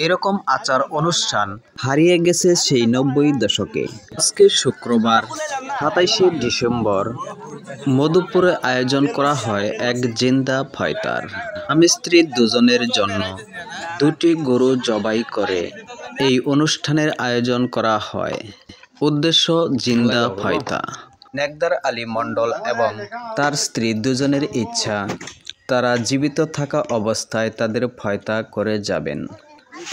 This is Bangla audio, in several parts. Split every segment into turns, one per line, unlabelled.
এরকম আচার অনুষ্ঠান হারিয়ে গেছে সেই ৯০ দশকে। আজকে শুক্রবার ২৭শে ডিসেম্বর মধুপুরে আয়োজন করা হয় এক জিন্দা ফয়তার। স্বামী স্ত্রী দুজনের জন্য ২টি গরু জবাই করে এই অনুষ্ঠানের আয়োজন করা হয়। উদ্দেশ্য জিন্দা ফয়তা। নেকদার আলী মণ্ডল এবং তার স্ত্রী দুজনের ইচ্ছা তারা জীবিত থাকা অবস্থায় তাদের ফয়তা করে যাবেন।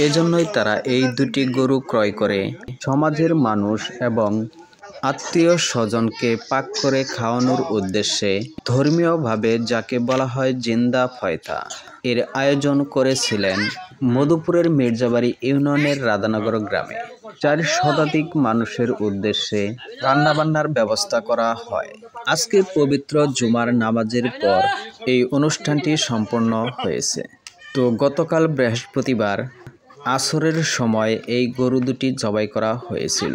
এজন্যই তারা এই ২টি গরু ক্রয় করে সমাজের মানুষ এবং আত্মীয় স্বজনকে পাক করে খাওয়ানোর উদ্দেশ্যে ধর্মীয়ভাবে যাকে বলা হয় জিন্দা ফয়তা এর আয়োজন করেছিলেন মধুপুরের মির্জাবাড়ি ইউনিয়নের রাধানগর গ্রামে। ৪ শতাধিক মানুষের উদ্দেশ্যে রান্নাবান্নার ব্যবস্থা করা হয়। আজকে পবিত্র জুমার নামাজের পর এই অনুষ্ঠানটি সম্পন্ন হয়েছে। তো গতকাল বৃহস্পতিবার আসরের সময় এই গরু দুটি জবাই করা হয়েছিল।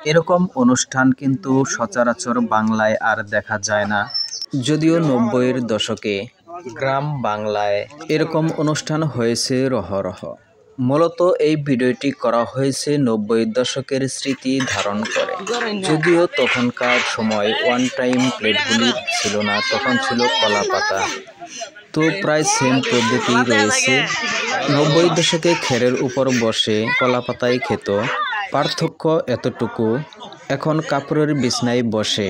এরকম অনুষ্ঠান কিন্তু সচরাচর বাংলায় আর দেখা যায় না। যদিও ৯০-এর দশকে গ্রাম বাংলায় এরকম অনুষ্ঠান হয়েছে রহরহ। মূলত এই ভিডিওটি করা হয়েছে ৯০-এর দশকের স্মৃতি ধারণ করে। যদিও তখনকার সময় ওয়ান টাইম প্লেটগুলি ছিল না, তখন ছিল কলা পাতা। তো প্রায় সেম পদ্ধতি রয়েছে। ৯০ দশকে খেরের উপর বসে কলা পাতায় খেত, পার্থক্য এতটুকু এখন কাপড়ের বিছনায় বসে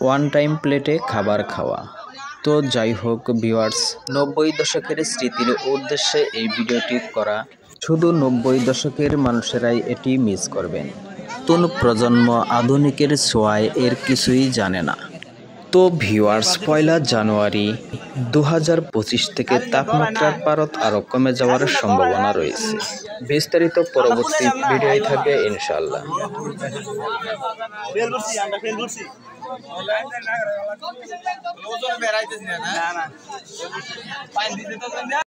ওয়ান টাইম প্লেটে খাবার খাওয়া। তো যাই হোক ভিউয়ার্স, ৯০ দশকের স্মৃতির উদ্দেশ্যে এই ভিডিওটি করা। শুধু ৯০ দশকের মানুষেরাই এটি মিস করবেন। নতুন প্রজন্ম আধুনিকের ছোঁয়ায় এর কিছুই জানে না। তো ভিউয়ার্স, ১লা জানুয়ারি ২০২৫ থেকে তাপমাত্রার পারদ আরও কমে যাওয়ার সম্ভাবনা রয়েছে। বিস্তারিত পরবর্তী ভিডিওয় থাকবে ইনশাআল্লাহ।